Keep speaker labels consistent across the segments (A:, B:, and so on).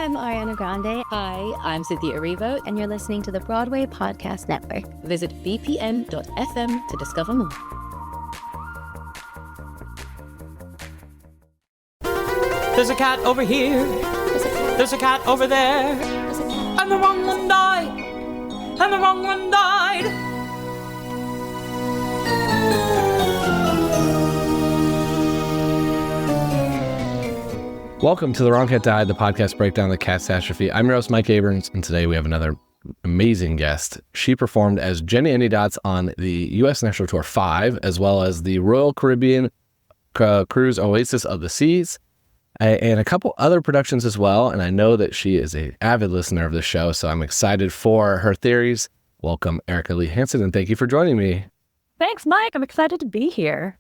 A: I'm Ariana Grande.
B: Hi, I'm Cynthia Erivo.
A: And you're listening to the Broadway Podcast Network.
B: Visit bpn.fm to discover more.
C: There's a cat over here. There's a cat over there. And the wrong one died. And the wrong one died.
D: Welcome to The Wrong Cat Died, the podcast breakdown of the catastrophe. I'm your host, Mike Abrams, and today we have another amazing guest. She performed as Jennyanydots on the U.S. National Tour 5, as well as the Royal Caribbean Cruise Oasis of the Seas, and a couple other productions as well. And I know that she is an avid listener of the show, so I'm excited for her theories. Welcome, Erica Leigh Hansen, and thank you for joining me.
B: Thanks, Mike. I'm excited to be here.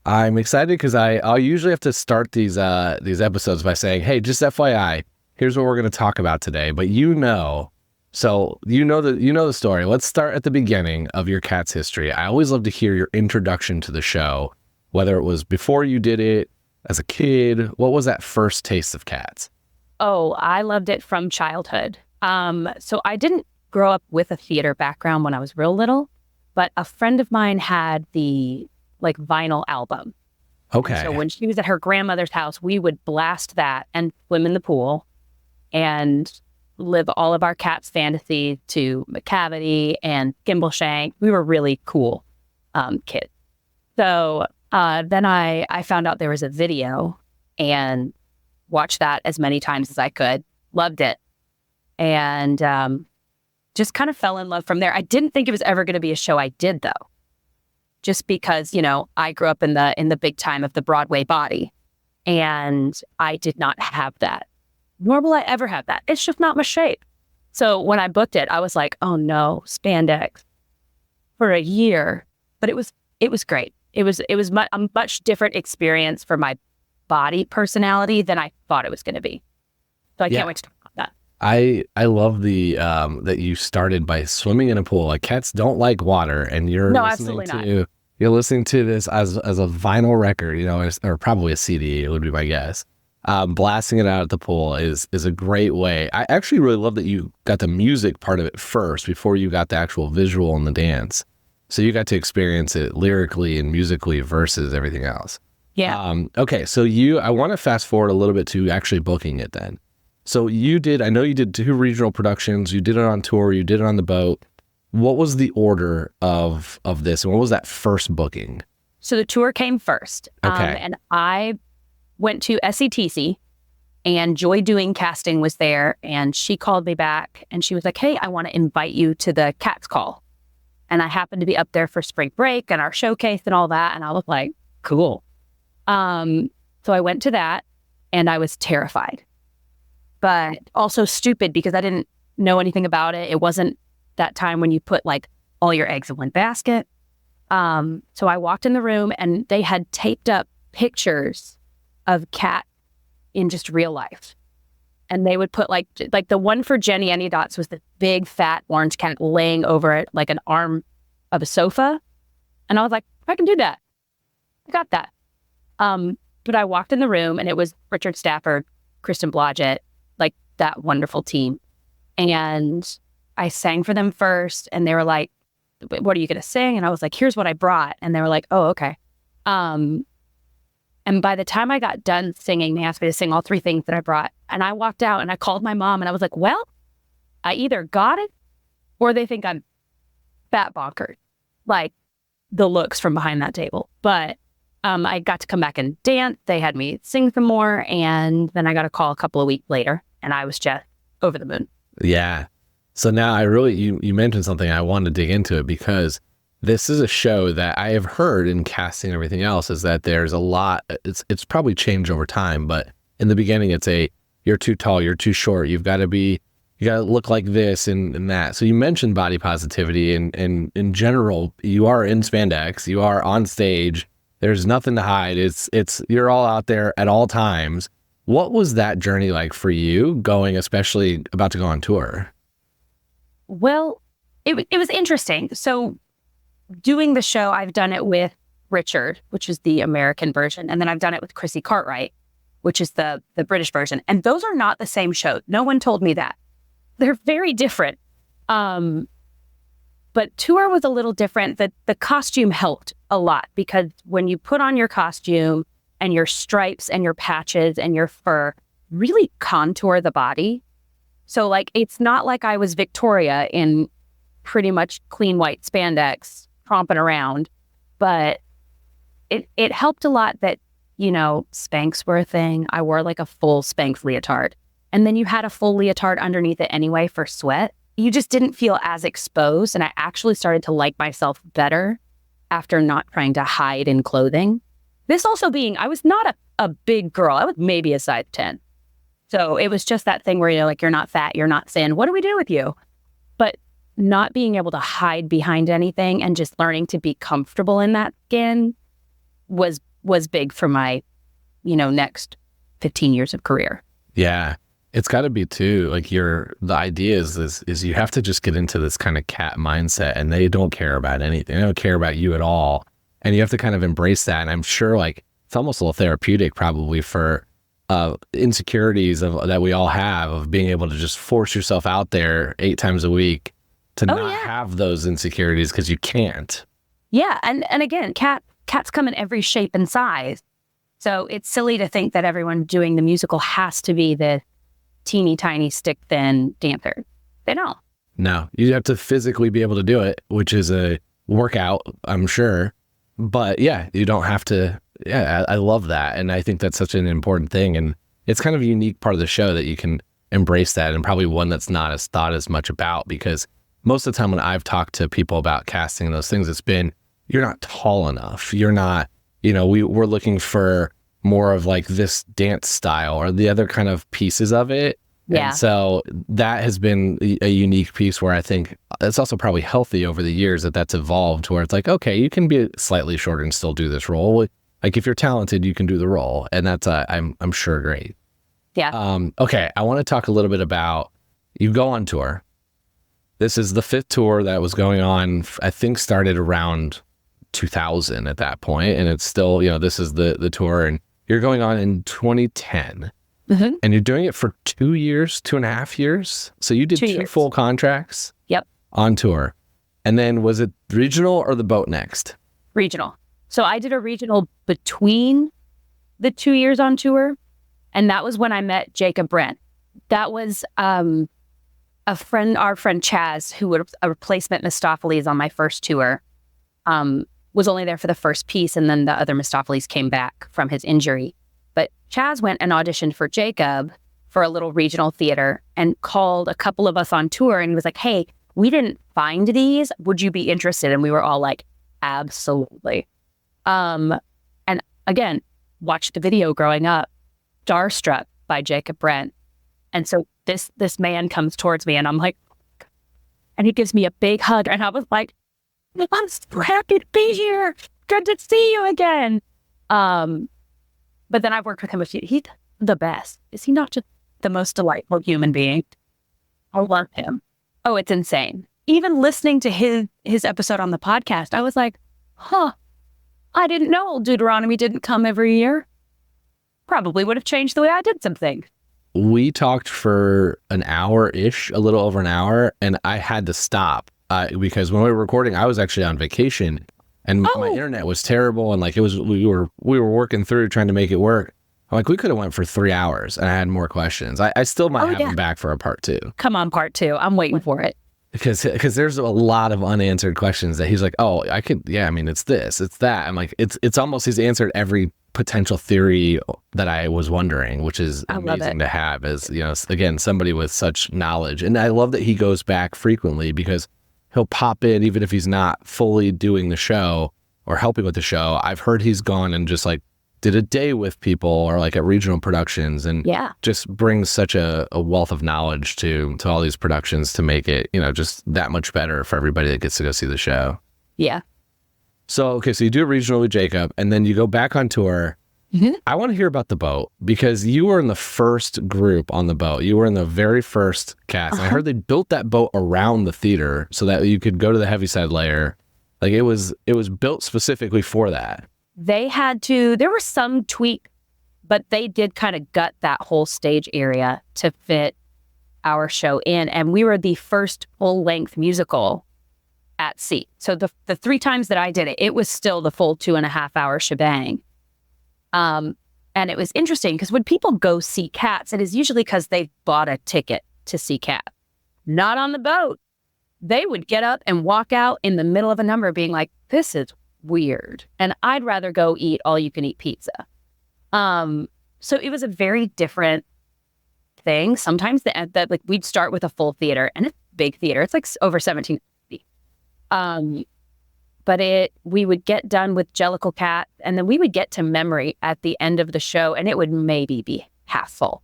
D: I'm excited because I'll usually have to start these episodes by saying, hey, just FYI, here's what we're going to talk about today. But you know the story. Let's start at the beginning of your cat's history. I always love to hear your introduction to the show, whether it was before you did it, as a kid. What was that first taste of cats?
B: Oh, I loved it from childhood. So I didn't grow up with a theater background when I was real little, but a friend of mine had the vinyl album.
D: Okay.
B: And so when she was at her grandmother's house, we would blast that and swim in the pool and live all of our cats' fantasy to McCavity and Gimbleshank. We were really cool kids. So then I found out there was a video and watched that as many times as I could. Loved it. And just kind of fell in love from there. I didn't think it was ever going to be a show I did, though. Just because, I grew up in the big time of the Broadway body, and I did not have that. Nor will I ever have that. It's just not my shape. So when I booked it, I was like, oh no, spandex for a year. But it was great. It was a much different experience for my body personality than I thought it was going to be. So I can't wait to talk about that.
D: I love the that you started by swimming in a pool. Like, cats don't like water, and you're you're listening to this as a vinyl record, or probably a CD. It would be my guess. Blasting it out at the pool is a great way. I actually really love that you got the music part of it first before you got the actual visual and the dance. So you got to experience it lyrically and musically versus everything else.
B: Yeah.
D: Okay, so I want to fast forward a little bit to actually booking it then. So I know you did 2 regional productions, you did it on tour, you did it on the boat. What was the order of this, and what was that first booking?
B: So the tour came first.
D: Okay.
B: And I went to SETC, and Joy Doing Casting was there, and she called me back, and she was like, hey, I want to invite you to the Cats Call. And I happened to be up there for spring break and our showcase and all that, and I was like, cool. So I went to that, and I was terrified. But also stupid because I didn't know anything about it. It wasn't that time when you put all your eggs in one basket. So I walked in the room and they had taped up pictures of cat in just real life. And they would put like the one for Jennyanydot's was the big fat orange cat laying over it like an arm of a sofa. And I was like, I can do that. I got that. But I walked in the room and it was Richard Stafford, Kristen Blodgett, that wonderful team. And I sang for them first, and they were like, what are you going to sing? And I was like, here's what I brought. And they were like, oh, okay. And by the time I got done singing, they asked me to sing all 3 things that I brought. And I walked out and I called my mom and I was like, well, I either got it or they think I'm fat bonkers, like the looks from behind that table. But I got to come back and dance. They had me sing some more. And then I got a call a couple of weeks later. And I was just over the moon. Yeah.
D: So now you mentioned something, I wanted to dig into it because this is a show that I have heard in casting and everything else is that there's a lot, it's probably changed over time, but in the beginning it's you're too tall, you're too short, you got to look like this and that. So you mentioned body positivity and in general, you are in spandex, you are on stage, there's nothing to hide. You're all out there at all times. What was that journey like for you especially about to go on tour?
B: Well, it was interesting. So doing the show, I've done it with Richard, which is the American version. And then I've done it with Chrissie Cartwright. which is the British version. And those are not the same show. No one told me that. They're very different. But Tour was a little different. The costume helped a lot because when you put on your costume and your stripes and your patches and your fur really contour the body. So like, it's not like I was Victoria in pretty much clean white spandex tromping around, but it helped a lot that, you know, Spanx were a thing. I wore like a full Spanx leotard. And then you had a full leotard underneath it anyway for sweat. You just didn't feel as exposed. And I actually started to like myself better after not trying to hide in clothing. This also being, I was not a big girl. I was maybe a size 10. So it was just that thing where you're like, you're not fat, you're not thin. What do we do with you? But not being able to hide behind anything and just learning to be comfortable in that skin was big for my, you know, next 15 years of career.
D: Yeah. It's got to be too, like the idea is you have to just get into this kind of cat mindset and they don't care about anything. They don't care about you at all. And you have to kind of embrace that. And I'm sure like it's almost a little therapeutic probably for insecurities that we all have of being able to just force yourself out there 8 times a week to not have those insecurities because you can't.
B: Yeah. And again, cats come in every shape and size. So it's silly to think that everyone doing the musical has to be the teeny tiny stick thin dancer. They don't.
D: No, you have to physically be able to do it, which is a workout, I'm sure. But yeah, you don't have to. Yeah, I love that. And I think that's such an important thing. And it's kind of a unique part of the show that you can embrace that, and probably one that's not as thought as much about, because most of the time when I've talked to people about casting those things, it's been, you're not tall enough. You're not, you know, we're looking for more of like this dance style or the other kind of pieces of it. Yeah. And so that has been a unique piece where I think it's also probably healthy over the years that's evolved to where it's like, okay, you can be slightly shorter and still do this role. Like if you're talented, you can do the role. And that's, I'm sure, great.
B: Yeah.
D: Okay. I want to talk a little bit about, you go on tour. This is the 5th tour that was going on, I think started around 2000 at that point. And it's still, you know, this is the tour, and you're going on in 2010. Mm-hmm. And you're doing it for 2 years, 2.5 years. So you did 2 full contracts.
B: Yep.
D: On tour. And then was it regional or the boat next?
B: Regional. So I did a regional between the 2 years on tour. And that was when I met Jacob Brent. That was our friend Chaz, who was a replacement Mistopheles on my first tour, was only there for the first piece. And then the other Mistopheles came back from his injury. But Chaz went and auditioned for Jacob for a little regional theater and called a couple of us on tour and was like, hey, we didn't find these. Would you be interested? And we were all like, absolutely. And again, watched the video growing up, starstruck by Jacob Brent. And so this man comes towards me and I'm like, and he gives me a big hug. And I was like, I'm so happy to be here. Good to see you again. But then I've worked with him a few. He's the best. Is he not just the most delightful human being? I love him. Oh, it's insane. Even listening to his episode on the podcast, I was like, I didn't know Old Deuteronomy didn't come every year. Probably would have changed the way I did some things.
D: We talked for an hour-ish, a little over an hour, and I had to stop because when we were recording, I was actually on vacation. And my internet was terrible, and like we were working through trying to make it work. I'm like, we could have went for 3 hours, and I had more questions. I still might have him back for a part 2.
B: Come on, part 2. I'm waiting for it.
D: Because there's a lot of unanswered questions that he's like, oh, I could, yeah, I mean, it's this, it's that. I'm like, it's almost, he's answered every potential theory that I was wondering, which is amazing to have as, you know, again, somebody with such knowledge. And I love that he goes back frequently because he'll pop in even if he's not fully doing the show or helping with the show. I've heard he's gone and just like did a day with people or like at regional productions and just brings such a wealth of knowledge to all these productions to make it, you know, just that much better for everybody that gets to go see the show.
B: Yeah.
D: So, okay, so you do a regional with Jacob and then you go back on tour. Mm-hmm. I want to hear about the boat because you were in the first group on the boat. You were in the very first cast. Uh-huh. I heard they built that boat around the theater so that you could go to the Heaviside layer. Like it was built specifically for that.
B: They had to, there was some tweak But they did kind of gut that whole stage area to fit our show in. And we were the first full-length musical at sea. So the 3 times that I did it, it was still the full 2.5-hour shebang. And it was interesting because when people go see Cats, it is usually because they've bought a ticket to see Cats. Not on the boat. They would get up and walk out in the middle of a number being like, this is weird. And I'd rather go eat all-you-can-eat pizza. So it was a very different thing. Sometimes like we'd start with a full theater, and it's a big theater. It's like over 1750. But we would get done with Jellicle Cat, and then we would get to Memory at the end of the show, and it would maybe be half full.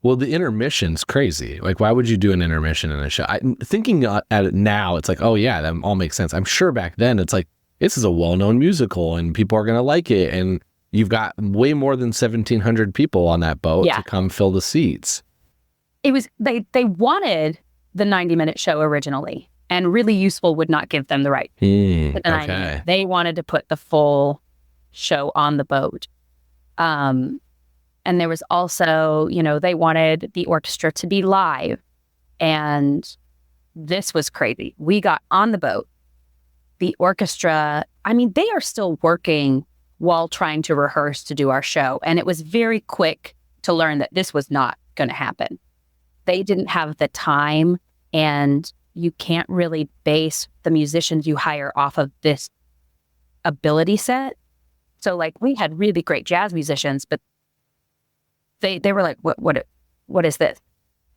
D: Well, the intermission's crazy. Like, why would you do an intermission in a show? Thinking at it now, it's like, oh yeah, that all makes sense. I'm sure back then it's like, this is a well-known musical and people are going to like it. And you've got way more than 1,700 people on that boat to come fill the seats.
B: It was, they wanted the 90-minute show originally, and Really Useful would not give them the right.
D: Okay.
B: They wanted to put the full show on the boat. And there was also, they wanted the orchestra to be live. And this was crazy. We got on the boat. The orchestra, they are still working while trying to rehearse to do our show. And it was very quick to learn that this was not going to happen. They didn't have the time, and you can't really base the musicians you hire off of this ability set. So like we had really great jazz musicians, but they were like, what is this?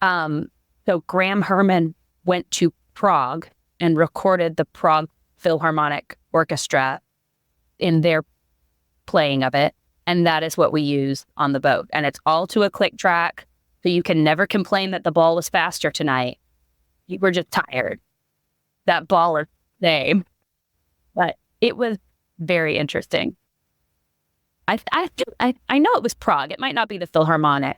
B: So Graham Herman went to Prague and recorded the Prague Philharmonic Orchestra in their playing of it. And that is what we use on the boat. And it's all to a click track. So you can never complain that the ball was faster tonight. You were just tired. That ball is the same. But it was very interesting. I know it was Prague. It might not be the Philharmonic.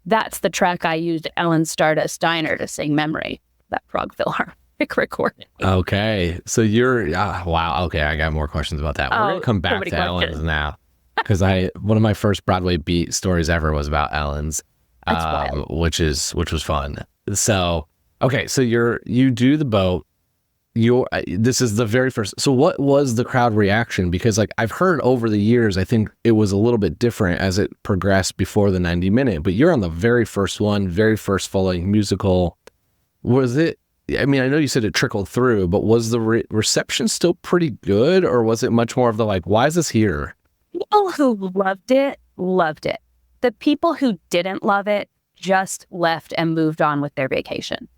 B: That's the track I used at Ellen Stardust Diner to sing Memory, that Prague Philharmonic recording.
D: Okay. So you're, wow. Okay. I got more questions about that. We're going to come back to Ellen's now. Because one of my first Broadway beat stories ever was about Ellen's, which was fun. So, okay. So you do the boat. This is the very first. So what was the crowd reaction? Because like I've heard over the years, I think it was a little bit different as it progressed before the 90-minute, but you're on the very first one, very first full-length musical. Was it, I know you said it trickled through, but was the reception still pretty good, or was it much more of the like, why is this here?
B: People who loved it. The people who didn't love it just left and moved on with their vacation.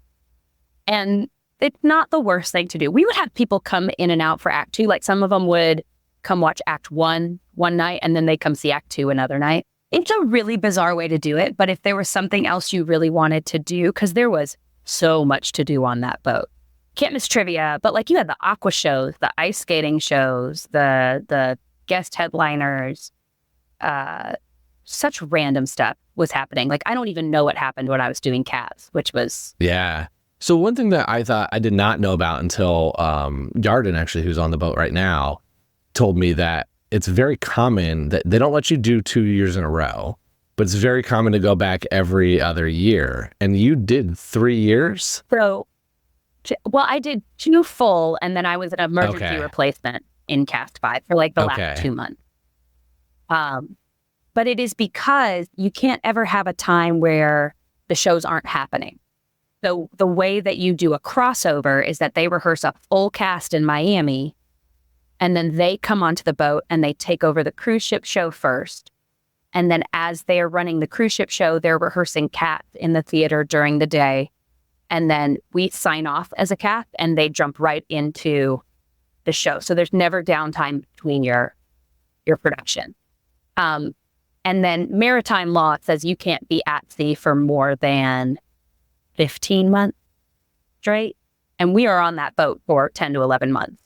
B: And it's not the worst thing to do. We would have people come in and out for Act 2. Like some of them would come watch Act 1 one night, and then they come see Act 2 another night. It's a really bizarre way to do it. But if there was something else you really wanted to do, because there was so much to do on that boat. Can't miss trivia, but like you had the aqua shows, the ice skating shows, the guest headliners, such random stuff was happening. Like I don't even know what happened when I was doing Cats, which was...
D: Yeah. So one thing that I thought I did not know about until Yarden, actually, who's on the boat right now, told me that it's very common that they don't let you do 2 years in a row, but it's very common to go back every other year. And you did 3 years?
B: So, well, I did 2 full, and then I was an emergency replacement in Cast 5 for like the last 2 months. But it is because you can't ever have a time where the shows aren't happening. So the way that you do a crossover is that they rehearse a full cast in Miami, and then they come onto the boat and they take over the cruise ship show first. And then as they are running the cruise ship show, they're rehearsing Cats in the theater during the day. And then we sign off as a cast and they jump right into the show. So there's never downtime between your production. And then maritime law says you can't be at sea for more than 15 months straight. And we are on that boat for 10 to 11 months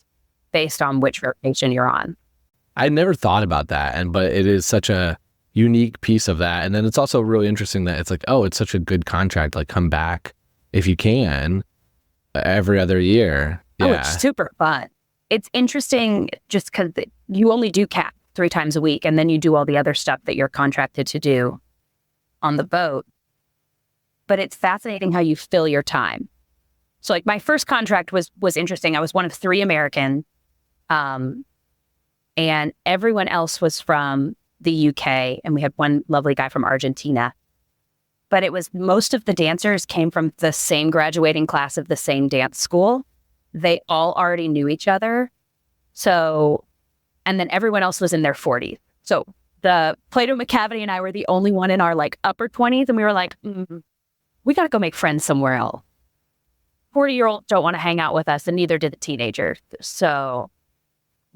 B: based on which rotation you're on.
D: I never thought about that. But it is such a unique piece of that. And then it's also really interesting that it's like, oh, it's such a good contract. Like come back if you can every other year. Yeah.
B: Oh, it's super fun. It's interesting just because you only do Cats. 3 times a week, and then you do all the other stuff that you're contracted to do on the boat. But it's fascinating how you fill your time. So like my first contract was interesting. I was one of 3 American, and everyone else was from the UK, and we had one lovely guy from Argentina. But it was most of the dancers came from the same graduating class of the same dance school. They all already knew each other. So, and then everyone else was in their 40s. So the Plato McCavity and I were the only one in our like upper 20s, and we were like, we got to go make friends somewhere else. 40-year-olds don't want to hang out with us, and neither did the teenagers. So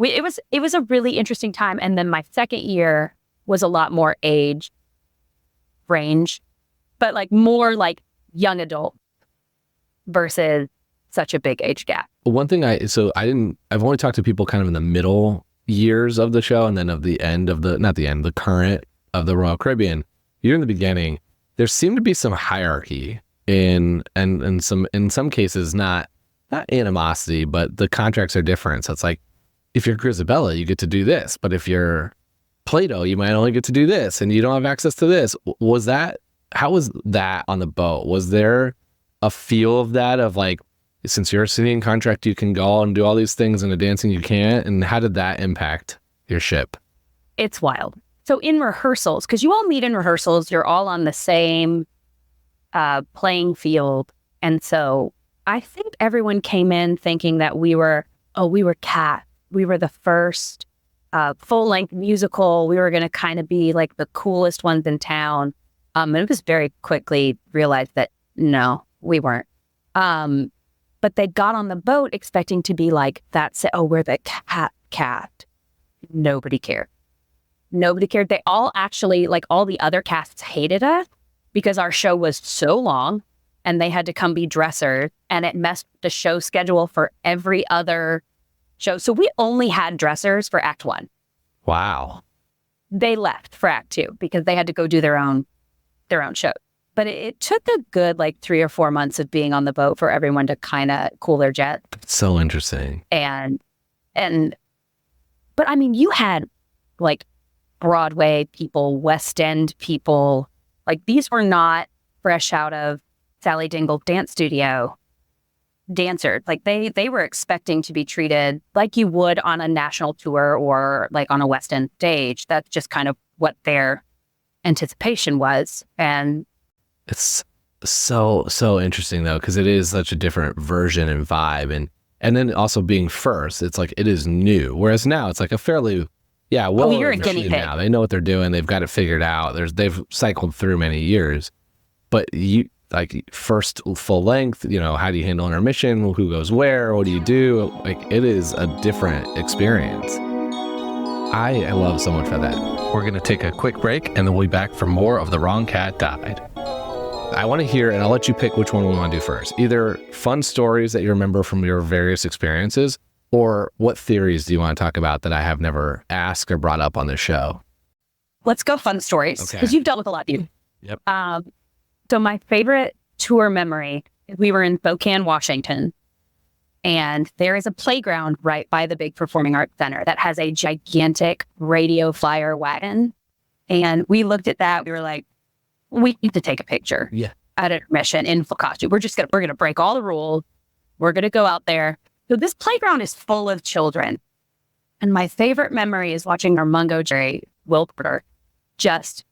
B: it was a really interesting time. And then my second year was a lot more age range, but like more like young adult versus such a big age gap.
D: One thing I've only talked to people kind of in the middle years of the show, and then of the end of the current of the Royal Caribbean. You're in the beginning. There seemed to be some hierarchy in some cases, not animosity, but the contracts are different. So it's like, if you're Grisabella, you get to do this, but if you're Plato, you might only get to do this, and you don't have access to this. How was that on the boat? Was there a feel of that, of like, since you're a singing contract, you can go and do all these things, and the dancing you can't? And how did that impact your ship?
B: It's wild. So in rehearsals, because you all meet in rehearsals, you're all on the same playing field. And so I think everyone came in thinking that we were Cat. We were the first full-length musical. We were going to kind of be like the coolest ones in town. And it was very quickly realized that no, we weren't. But they got on the boat expecting to be like that. We're the cat. Nobody cared. They all actually, like all the other casts, hated us because our show was so long and they had to come be dressers, and it messed the show schedule for every other show. So we only had dressers for Act 1.
D: Wow.
B: They left for Act 2 because they had to go do their own show. But it took a good like 3 or 4 months of being on the boat for everyone to kind of cool their jet.
D: That's so interesting.
B: But I mean, you had like Broadway people, West End people, like these were not fresh out of Sally Dingle Dance Studio dancers. Like they were expecting to be treated like you would on a national tour or like on a West End stage. That's just kind of what their anticipation was. And
D: it's so interesting though, because it is such a different version and vibe, and then also being first, it's like it is new. Whereas now it's like a fairly
B: you're a guinea pig.
D: Now they know what they're doing. They've got it figured out. They've cycled through many years, but you like first full length. You know, how do you handle intermission? Who goes where? What do you do? Like it is a different experience. I love so much of that. We're going to take a quick break, and then we'll be back for more of The Wrong Cat Died. I want to hear, and I'll let you pick which one we want to do first. Either fun stories that you remember from your various experiences, or what theories do you want to talk about that I have never asked or brought up on this show?
B: Let's go fun stories, because you've dealt with a lot, you.
D: Yep.
B: So my favorite tour memory is we were in Spokane, Washington, and there is a playground right by the big Performing Arts Center that has a gigantic radio flyer wagon. And we looked at that. We were like, we need to take a picture at intermission in full costume. We're going to break all the rules. We're going to go out there. So this playground is full of children. And my favorite memory is watching our Mungo Jerry Wilper just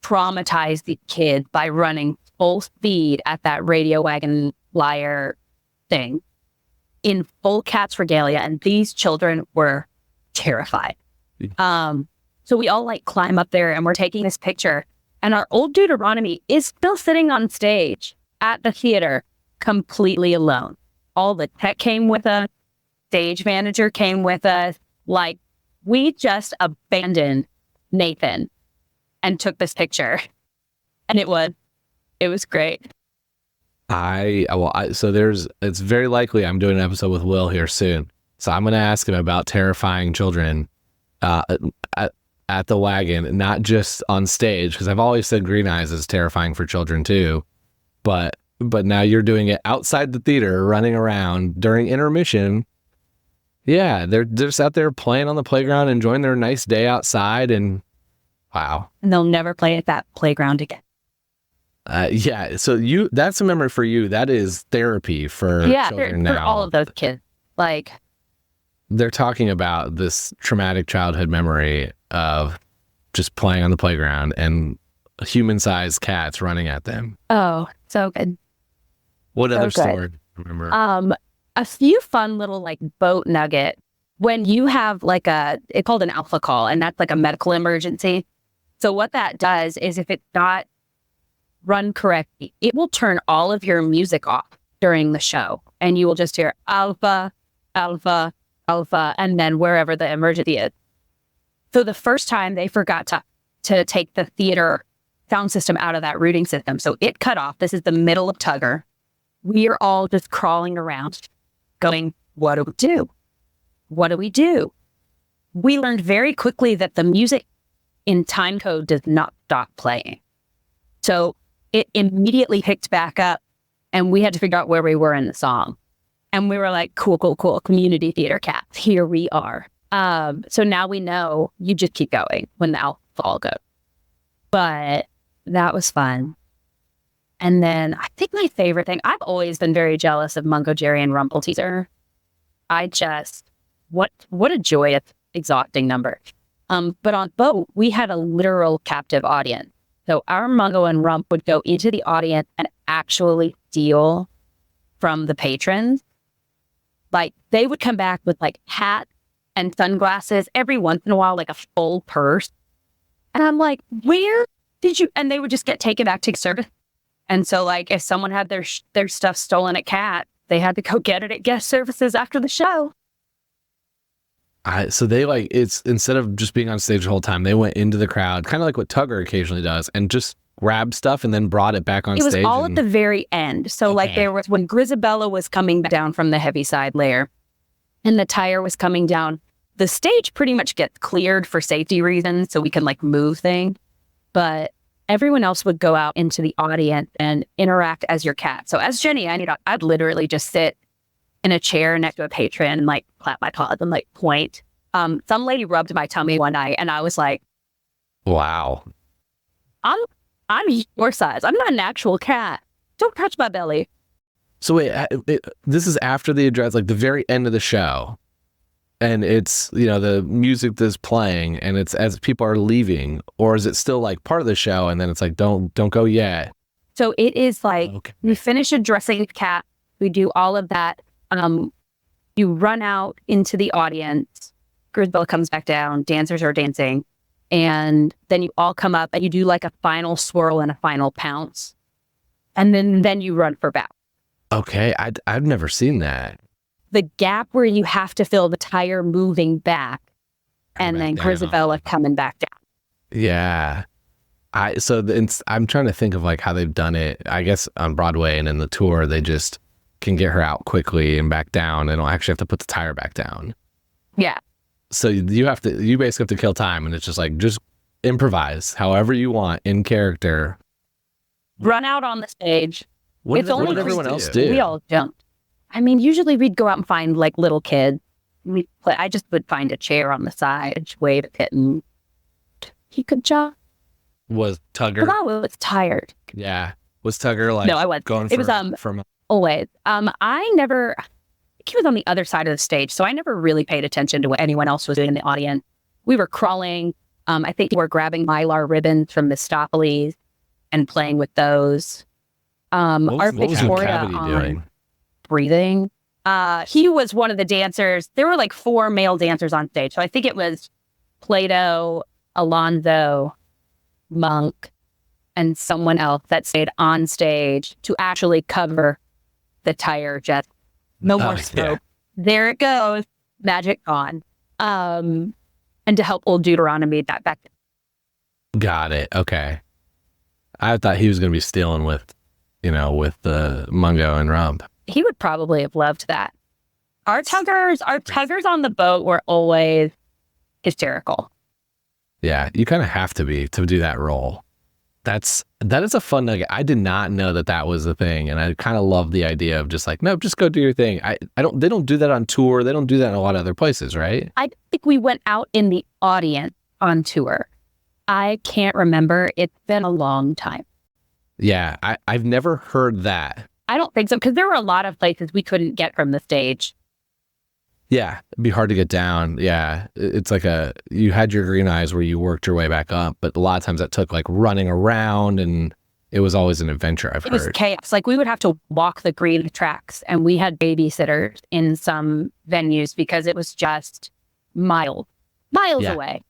B: traumatize the kid by running full speed at that radio wagon flyer thing in full Cats regalia. And these children were terrified. So we all like climb up there and we're taking this picture. And our old Deuteronomy is still sitting on stage at the theater completely alone. All the tech came with us. Stage manager came with us. Like, we just abandoned Nathan and took this picture. And it was great. It's very likely I'm doing an episode with Will here soon. So I'm going to ask him about terrifying children at the wagon, not just on stage, because I've always said Green Eyes is terrifying for children too. But now you're doing it outside the theater, running around during intermission.
D: Yeah, they're just out there playing on the playground, enjoying their nice day outside, and wow.
B: And they'll never play at that playground again.
D: Yeah, so that's a memory for you. That is therapy for children now.
B: For all of those kids. Like,
D: they're talking about this traumatic childhood memory of just playing on the playground and human-sized cats running at them.
B: oh, so good.
D: What
B: So
D: other
B: good.
D: story do you remember?
B: A few fun little like boat nugget. When you have like it's called an alpha call, and that's like a medical emergency. So what that does is if it's not run correctly, it will turn all of your music off during the show, and you will just hear alpha, alpha, alpha, and then wherever the emergency is. So the first time they forgot to take the theater sound system out of that routing system. So it cut off. This is the middle of Tugger. We are all just crawling around going, what do we do? What do we do? We learned very quickly that the music in time code does not stop playing. So it immediately picked back up, and we had to figure out where we were in the song. And we were like, cool, cool, cool. Community theater cats. Here we are. So now we know you just keep going when the alpha all goes. But that was fun. And then I think my favorite thing, I've always been very jealous of Mungo Jerry and Rumpelteazer. What a joyous, exhausting number. But on boat, we had a literal captive audience. So our Mungo and Rump would go into the audience and actually steal from the patrons. Like, they would come back with like hats and sunglasses every once in a while, like a full purse. And I'm like, where did you? And they would just get taken back to service. And so, like, if someone had their stuff stolen at Cat, they had to go get it at guest services after the show.
D: So they it's instead of just being on stage the whole time, they went into the crowd, kind of like what Tugger occasionally does, and just grabbed stuff and then brought it back on stage.
B: It was all at the very end. So like there was when Grisabella was coming down from the heavy side layer and the tire was coming down, the stage pretty much gets cleared for safety reasons so we can like move things. But everyone else would go out into the audience and interact as your cat. So as Jennyanydot, I'd literally just sit in a chair next to a patron and like clap my paws and like point. Some lady rubbed my tummy one night and I was like,
D: wow,
B: I'm your size. I'm not an actual cat. Don't touch my belly.
D: So wait, this is after the address, like the very end of the show. And it's, the music that's playing and it's as people are leaving, or is it still like part of the show and then it's like, don't go yet?
B: So it is like, we finish addressing the cat. We do all of that. You run out into the audience. Grisabella comes back down. Dancers are dancing. And then you all come up and you do like a final swirl and a final pounce. And then you run for bow.
D: Okay. I've never seen that.
B: The gap where you have to fill the tire moving back and then Grisabella coming back down.
D: Yeah. I'm trying to think of like how they've done it. I guess on Broadway and in the tour, they just can get her out quickly and back down. They don't actually have to put the tire back down.
B: Yeah.
D: So you basically have to kill time, and it's just like, just improvise however you want in character.
B: Run out on the stage.
D: What did everyone else do?
B: We all jumped. I mean, usually we'd go out and find like little kids. I just would find a chair on the side, wave at it, and he could jump.
D: Was Tugger?
B: I was tired.
D: Yeah. Was Tugger like?
B: No, I was.
D: Going
B: it was always. He was on the other side of the stage, so I never really paid attention to what anyone else was doing in the audience. We were crawling. I think we were grabbing Mylar ribbons from Mistopheles and playing with those.
D: What was Victoria doing?
B: Breathing. He was one of the dancers. There were like 4 male dancers on stage. So I think it was Plato, Alonzo, Monk, and someone else that stayed on stage to actually cover the tire jet. No more smoke. Yeah. There it goes. Magic gone. And to help old Deuteronomy that back.
D: Got it. Okay. I thought he was going to be stealing with the Mungo and Rump.
B: He would probably have loved that. Our tuggers on the boat were always hysterical.
D: Yeah, you kind of have to be to do that role. That is a fun nugget. I did not know that was the thing, and I kind of love the idea of just like, no, just go do your thing. They don't do that on tour. They don't do that in a lot of other places, right?
B: I think we went out in the audience on tour. I can't remember. It's been a long time.
D: Yeah, I've never heard that.
B: I don't think so, because there were a lot of places we couldn't get from the stage.
D: Yeah, it'd be hard to get down. Yeah, it's like you had your green eyes where you worked your way back up, but a lot of times that took like running around, and it was always an adventure, I've heard.
B: It was chaos. Like we would have to walk the green tracks, and we had babysitters in some venues because it was just miles away.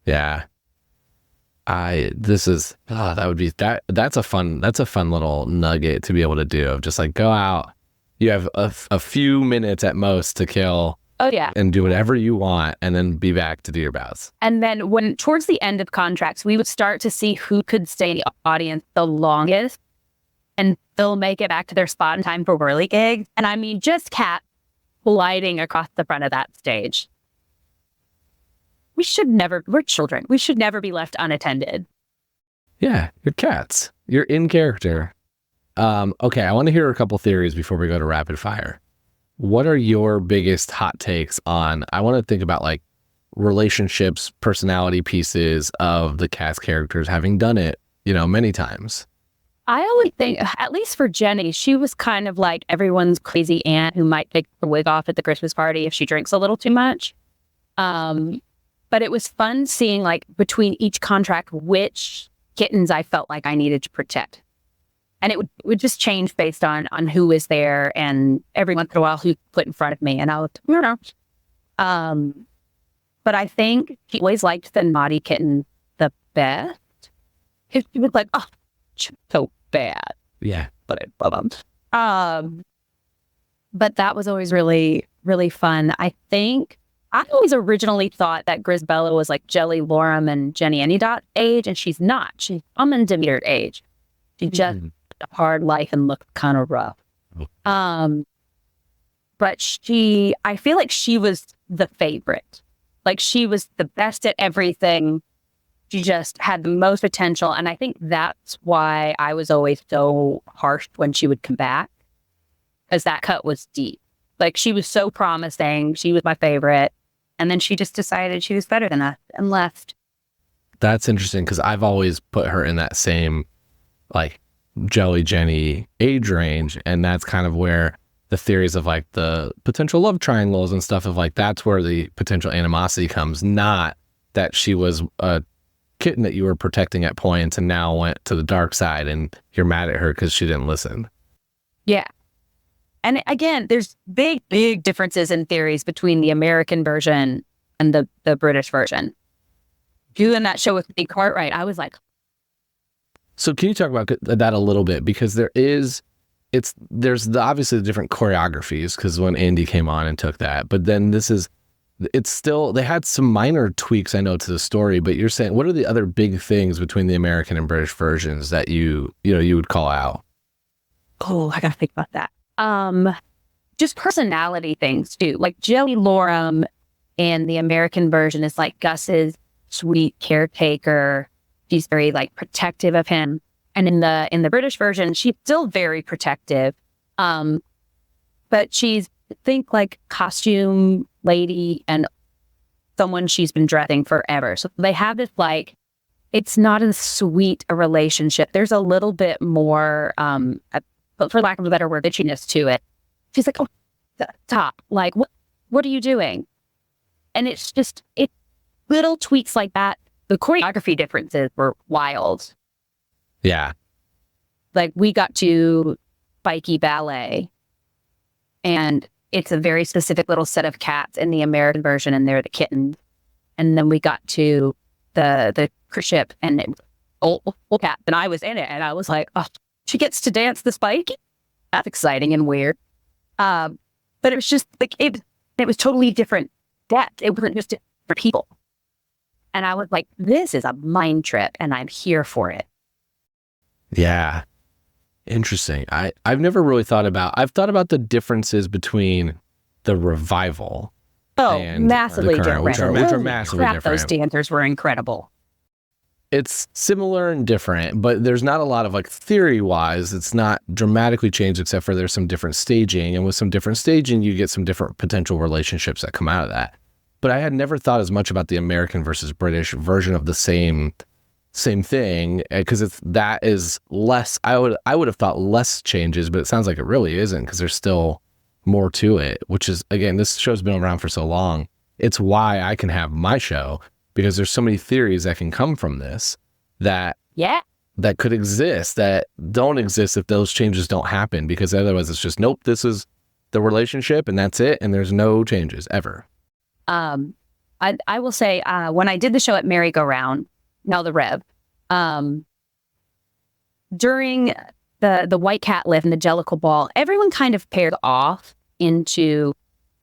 D: Yeah. That's a fun little nugget to be able to do, of just like go out. You have a few minutes at most to kill.
B: Oh, yeah.
D: And do whatever you want, and then be back to do your bouts.
B: And then when towards the end of contracts, we would start to see who could stay in the audience the longest and still make it back to their spot in time for whirly gigs. And I mean, just cats gliding across the front of that stage. We're children. We should never be left unattended.
D: Yeah, you're cats. You're in character. Okay, I want to hear a couple theories before we go to rapid fire. What are your biggest hot takes on, I want to think about like relationships, personality pieces of the cast characters having done it, many times.
B: I always think, at least for Jenny, she was kind of like everyone's crazy aunt who might take the wig off at the Christmas party if she drinks a little too much. But it was fun seeing like between each contract, which kittens I felt like I needed to protect. And it would just change based on who was there, and every once in a while who put in front of me. And I would, but I think she always liked the naughty kitten the best. She was like, oh, so bad.
D: Yeah.
B: But I love them. But that was always really, really fun. I think I always originally thought that Grisbella was like Jelly Lorem and Jennyanydot age, and she's not. She's and Demeter age. She just a hard life and looked kind of rough. But I feel like she was the favorite. Like she was the best at everything. She just had the most potential. And I think that's why I was always so harsh when she would come back, because that cut was deep. Like she was so promising. She was my favorite. And then she just decided she was better than us and left.
D: That's interesting, because I've always put her in that same like Jelly Jenny age range, and that's kind of where the theories of like the potential love triangles and stuff of like, that's where the potential animosity comes, not that she was a kitten that you were protecting at points and now went to the dark side and you're mad at her because she didn't listen.
B: Yeah. And again, there's big differences in theories between the American version and the British version. Doing that show with Chrissie Cartwright, I was like,
D: so can you talk about that a little bit? Because there's obviously the different choreographies, because when Andy came on and took that, but then it's still, they had some minor tweaks, I know, to the story, but you're saying, what are the other big things between the American and British versions that you would call out?
B: Oh, I gotta think about that. Just personality things too. Like Jelly Lorem in the American version is like Gus's sweet caretaker. She's very like protective of him. And in the British version, she's still very protective. But she's, think like costume lady and someone she's been dressing forever. So they have this like, it's not as sweet a relationship. There's a little bit more, but for lack of a better word, bitchiness to it. She's like, oh, stop. Like, what are you doing? And it's just, it's little tweaks like that. The choreography differences were wild.
D: Yeah.
B: Like we got to spiky ballet, and it's a very specific little set of cats in the American version, and they're the kittens. And then we got to the cruise ship, and it was old cat, and I was in it, and I was like, oh, she gets to dance the spike? That's exciting and weird. But it was just like, it was totally different depth. It wasn't just for people. And I was like, this is a mind trip, and I'm here for it.
D: Yeah. Interesting. I've never really I've thought about the differences between the revival and
B: massively
D: the current,
B: different.
D: which are massively different.
B: Those dancers were incredible.
D: it's similar and different, but there's not a lot of like theory-wise. It's not dramatically changed except for there's some different staging. And with some different staging, you get some different potential relationships that come out of that. But I had never thought as much about the American versus British version of the same thing, because that is less. I would have thought less changes, but it sounds like it really isn't, because there's still more to it, which is, again, this show's been around for so long. It's why I can have my show, because there's so many theories that can come from this that could exist, that don't exist if those changes don't happen, because otherwise it's just, nope, this is the relationship and that's it, and there's no changes ever.
B: I will say, when I did the show at Merry Go Round, now the Rev, during the White Cat Lift and the Jellicle Ball, everyone kind of paired off into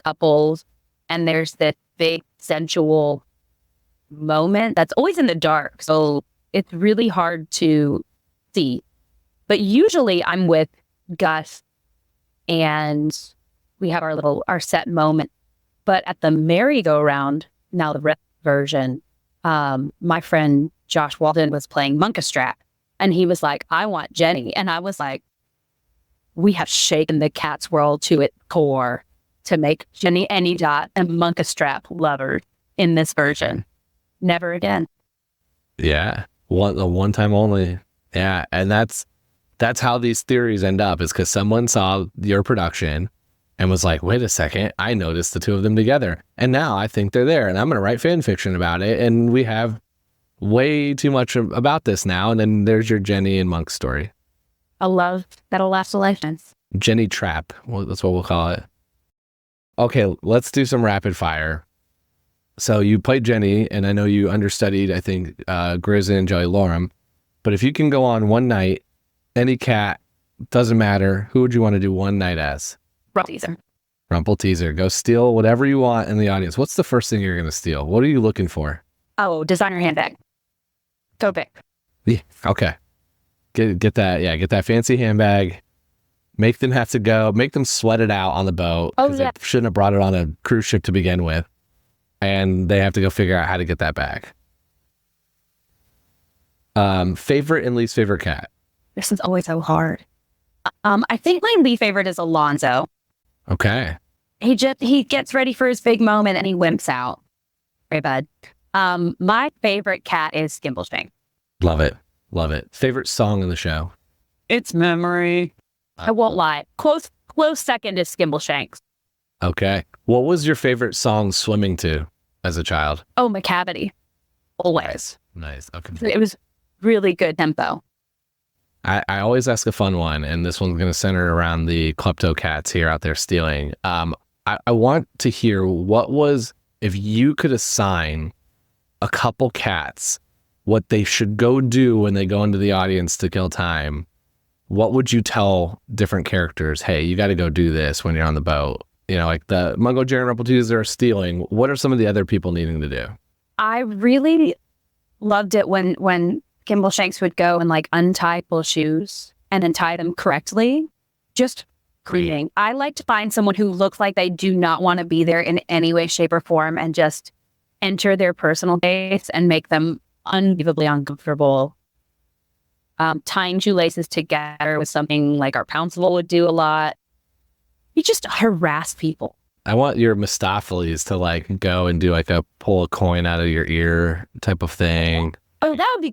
B: couples, and there's this big sensual moment that's always in the dark, so it's really hard to see. But usually I'm with Gus, and we have our set moment. But at the merry-go-round, now the Rev version, my friend Josh Walden was playing Monkastrap, and he was like, I want Jenny. And I was like, we have shaken the cat's world to its core to make Jennyanydot and Monkastrap lovers in this version. Never again.
D: Yeah. One time only. Yeah. And that's how these theories end up, is because someone saw your production and was like, wait a second, I noticed the two of them together, and now I think they're there, and I'm going to write fan fiction about it, and we have way too much about this now, and then there's your Jenny and Monk story.
B: A love that'll last a lifetime.
D: Jenny Trap, well, that's what we'll call it. Okay, let's do some rapid fire. So you played Jenny, and I know you understudied, I think, Grizz and Joey Lorem, but if you can go on one night, any cat, doesn't matter, who would you want to do one night as? Rumple Teaser. Go steal whatever you want in the audience. What's the first thing you're going to steal? What are you looking for?
B: Oh, designer handbag. Go big.
D: Yeah. Okay. Get that. Yeah. Get that fancy handbag. Make them have to go. Make them sweat it out on the boat.
B: Oh, yeah.
D: They shouldn't have brought it on a cruise ship to begin with. And they have to go figure out how to get that back. Favorite and least favorite cat?
B: This is always so hard. I think my least favorite is Alonzo.
D: Okay.
B: He gets ready for his big moment and he wimps out. Very bad. My favorite cat is Skimbleshank.
D: Love it. Love it. Favorite song in the show?
C: It's Memory.
B: I won't lie. Close second is Skimbleshanks.
D: Okay. What was your favorite song swimming to as a child?
B: Oh, McCavity. Always.
D: Nice. Okay.
B: It was really good tempo.
D: I always ask a fun one, and this one's going to center around the klepto cats here out there stealing. I want to hear if you could assign a couple cats what they should go do when they go into the audience to kill time, what would you tell different characters? Hey, you got to go do this when you're on the boat. You know, like the Mungo, Jerry, and Rumple Teaser are stealing. What are some of the other people needing to do?
B: I really loved it when Skimbleshanks would go and like untie people's shoes and then tie them correctly. Just greeting. I like to find someone who looks like they do not want to be there in any way, shape, or form, and just enter their personal space and make them unbelievably uncomfortable. Tying shoelaces together was something like our Pouncil would do a lot. You just harass people.
D: I want your Mistopheles to like go and do like a pull a coin out of your ear type of thing.
B: Oh, that would be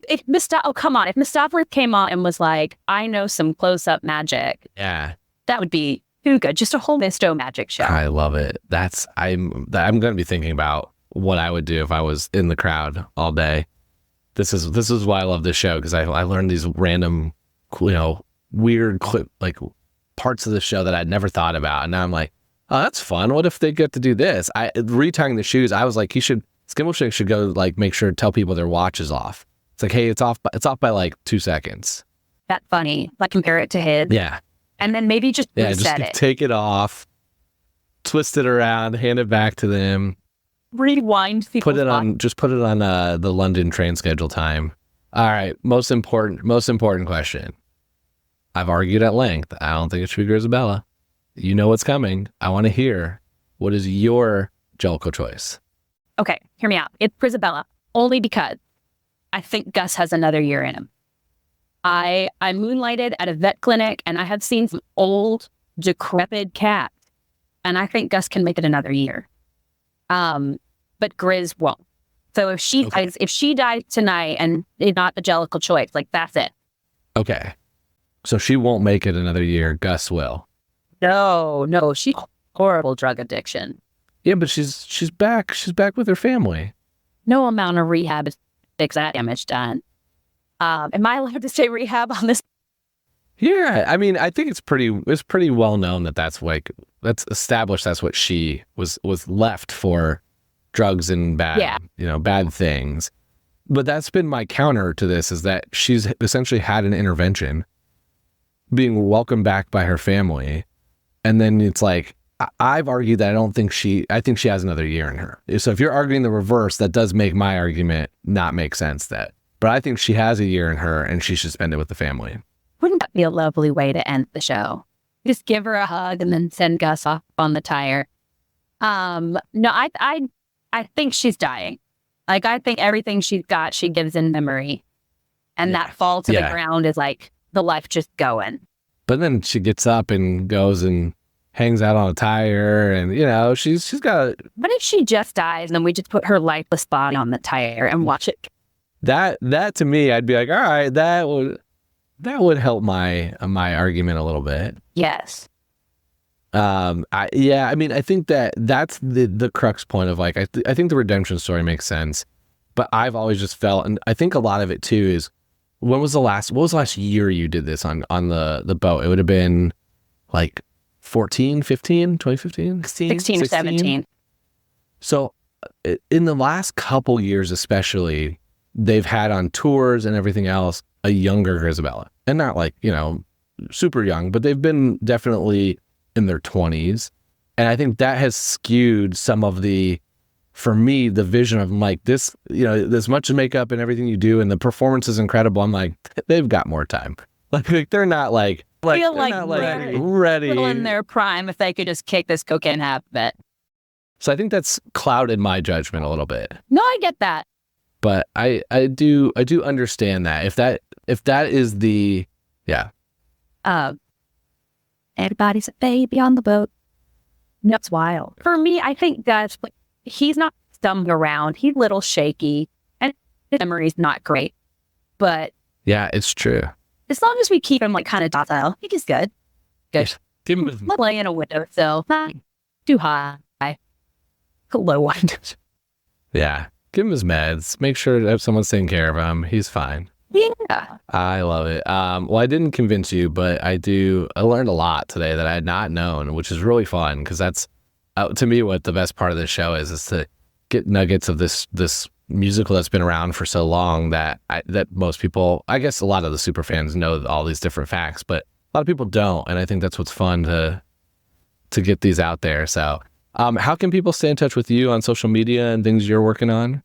B: come on. If Mistopheles came on and was like, I know some close-up magic.
D: Yeah.
B: That would be too good. Just a whole Misto magic show.
D: I love it. I'm going to be thinking about what I would do if I was in the crowd all day. This is why I love this show, because I learned these random, weird like parts of the show that I'd never thought about. And now I'm like, oh, that's fun. What if they get to do this? Retying the shoes, I was like, Skimbleshank should go like make sure to tell people their watch is off. It's like, hey, it's off by like 2 seconds.
B: That's funny. Like compare it to his.
D: Yeah.
B: And then maybe just reset it.
D: Take it off, twist it around, hand it back to them.
B: Rewind people.
D: Put it on the London train schedule time. All right. Most important question. I've argued at length. I don't think it should be Grisabella. You know what's coming. I want to hear, what is your Jellicle choice?
B: Okay, hear me out. It's Grisabella, only because I think Gus has another year in him. I moonlighted at a vet clinic, and I have seen some old, decrepit cats, and I think Gus can make it another year. But Grizz won't. So if she dies tonight and is not the Jellicle choice, like that's it.
D: Okay. So she won't make it another year. Gus will.
B: No, she's horrible drug addiction.
D: Yeah, but she's back. She's back with her family.
B: No amount of rehab is fix that damage done. Am I allowed to say rehab on this?
D: Yeah, I mean, I think it's pretty well known that that's established. That's what she was left for, drugs and bad things. But that's been my counter to this, is that she's essentially had an intervention, being welcomed back by her family, and then it's like, I've argued that I think she has another year in her. So if you're arguing the reverse, that does make my argument not make sense. But I think she has a year in her, and she should spend it with the family.
B: Wouldn't that be a lovely way to end the show? Just give her a hug and then send Gus off on the tire. No, I think she's dying. Like, I think everything she's got, she gives in memory. And that fall to the ground is like the life just going.
D: But then she gets up and goes and hangs out on a tire, and she's got.
B: What if she just dies and then we just put her lifeless body on the tire and watch it?
D: That to me, I'd be like, all right, that would help my argument a little bit.
B: Yes.
D: I mean, I think that's the crux point of, like, I think the redemption story makes sense, but I've always just felt, and I think a lot of it too is, what was the last year you did this on the boat? It would have been like 14, 15, 2015?
B: 16 or 17.
D: So in the last couple years especially, they've had on tours and everything else a younger Grizabella. And not like, super young, but they've been definitely in their 20s. And I think that has skewed some of for me, the vision of, like, this, as much makeup and everything you do, and the performance is incredible. I'm like, they've got more time. Like they're not like
B: feel
D: they're
B: like
D: not
B: ready. Still in their prime if they could just kick this cocaine half bit.
D: So I think that's clouded my judgment a little bit.
B: No, I get that.
D: But I do understand that if that is the
B: everybody's a baby on the boat. No, it's wild. For me, I think Gus, he's not stumbling around. He's a little shaky, and his memory's not great. But
D: yeah, it's true.
B: As long as we keep him, like, kind of docile, I think he's good. Good.
D: Give him his
B: play in a windowsill. Not too high. Low one.
D: Yeah. Give him his meds. Make sure that someone's taking care of him. He's fine.
B: Yeah.
D: I love it. Well, I didn't convince you, but I learned a lot today that I had not known, which is really fun, because that's, to me, what the best part of this show is to get nuggets of this musical that's been around for so long that most people, I guess a lot of the super fans know all these different facts, but a lot of people don't. And I think that's what's fun to get these out there. So how can people stay in touch with you on social media and things you're working on?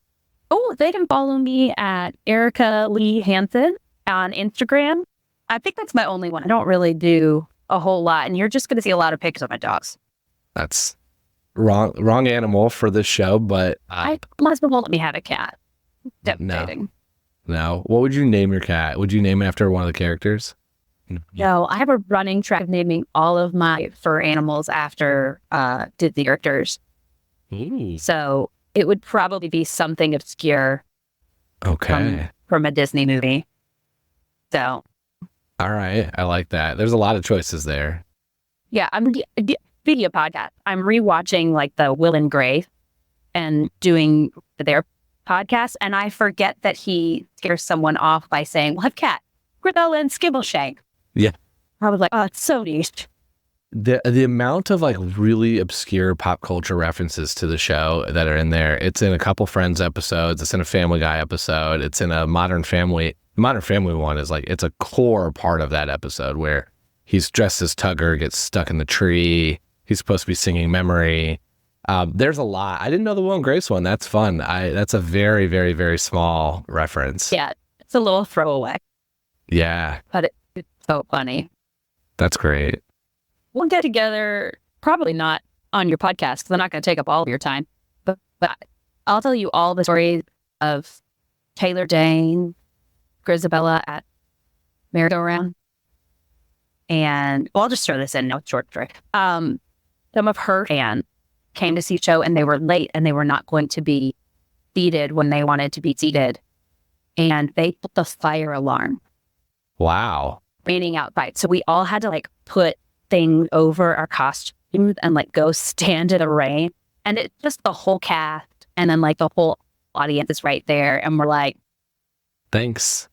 B: Oh, they can follow me at Erica Leigh Hansen on Instagram. I think that's my only one. I don't really do a whole lot, and you're just going to see a lot of pictures of my dogs.
D: That's wrong animal for this show, but
B: my husband won't let me have a cat. Devastating.
D: No. What would you name your cat? Would you name it after one of the characters?
B: No, I have a running track of naming all of my fur animals after Disney characters.
D: Ooh.
B: So it would probably be something obscure.
D: Okay.
B: From a Disney movie. So.
D: All right. I like that. There's a lot of choices there.
B: Yeah. I'm video podcast. I'm rewatching, like, the Will and Grace and doing their podcast. And I forget that he scares someone off by saying, we'll have cat, Grizabella, and Skibbleshank.
D: Yeah.
B: I was like, oh, it's so niche.
D: The amount of, like, really obscure pop culture references to the show that are in there. It's in a couple Friends episodes. It's in a Family Guy episode. It's in a Modern Family one is, like, it's a core part of that episode where he's dressed as Tugger, gets stuck in the tree. He's supposed to be singing Memory. There's a lot. I didn't know the Will and Grace one. That's fun. That's a very, very, very small reference.
B: Yeah. It's a little throwaway.
D: Yeah.
B: But it's so funny.
D: That's great.
B: We'll get together, probably not on your podcast, because I'm not going to take up all of your time. But I'll tell you all the stories of Taylor Dane, Grisabella at Merry-Go-Round. And well, I'll just throw this in now, short story. Some of her fans came to see the show and they were late and they were not going to be seated when they wanted to be seated. And they put the fire alarm.
D: Wow.
B: Raining outside. So we all had to like put things over our costumes and like go stand in the rain. And it's just the whole cast. And then like the whole audience is right there. And we're like,
D: thanks.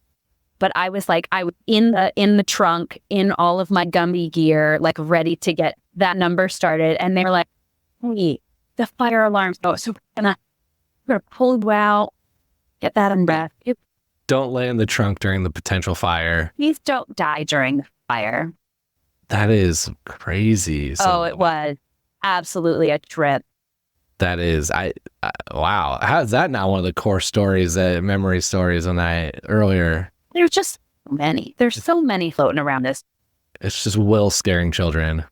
B: But I was like, I was in the trunk, in all of my Gumby gear, like ready to get that number started. And they were like, hey, the fire alarm's go. So we're gonna pull you out, get that in breath.
D: Don't lay in the trunk during the potential fire.
B: Please don't die during the fire.
D: That is crazy. So,
B: it was absolutely a trip.
D: That is, wow. How is that not one of the core stories, memory stories earlier?
B: There's just so many. There's so many floating around this.
D: It's just Will scaring children.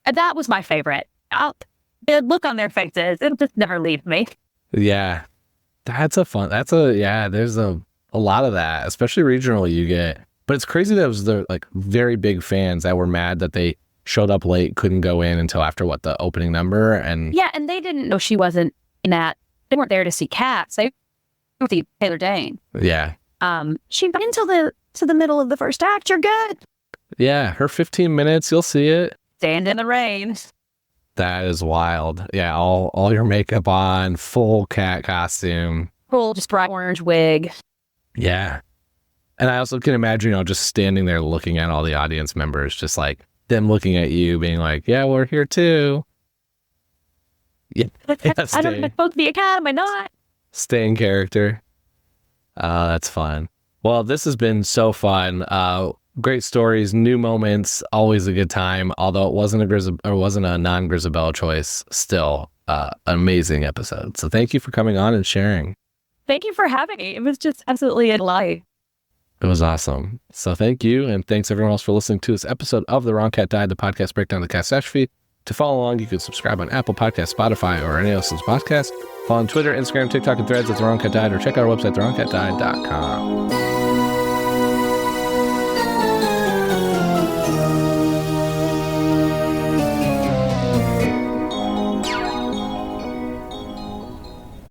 B: And that was my favorite. The look on their faces, it'll just never leave me.
D: Yeah. There's a lot of that, especially regional you get. But it's crazy that it was the like very big fans that were mad that they showed up late, couldn't go in until after the opening number. And
B: yeah, and they didn't know she wasn't in that. They weren't there to see Cats. They were to see Taylor Dane.
D: Yeah.
B: She got into the middle of the first act. You're good.
D: Yeah, her 15 minutes, you'll see it.
B: Stand in the rain.
D: That is wild. Yeah, all your makeup on, full cat costume.
B: Full just bright orange wig.
D: Yeah. And I also can imagine, just standing there looking at all the audience members, just like them looking at you, being like, yeah, we're here too. Yeah.
B: I don't know if I'm supposed to be a cat, am I not?
D: Stay in character. That's fun. Well, this has been so fun. Great stories, new moments, always a good time. Although it wasn't a non-Grisabella choice, still an amazing episode. So thank you for coming on and sharing.
B: Thank you for having me. It was just absolutely a delight.
D: It was awesome. So thank you, and thanks everyone else for listening to this episode of The Wrong Cat Died, the podcast breakdown of the Cat feed. To follow along, you can subscribe on Apple Podcasts, Spotify, or any else's podcast. Follow on Twitter, Instagram, TikTok, and Threads at The Wrong Cat Died, or check out our website, thewrongcatdied.com.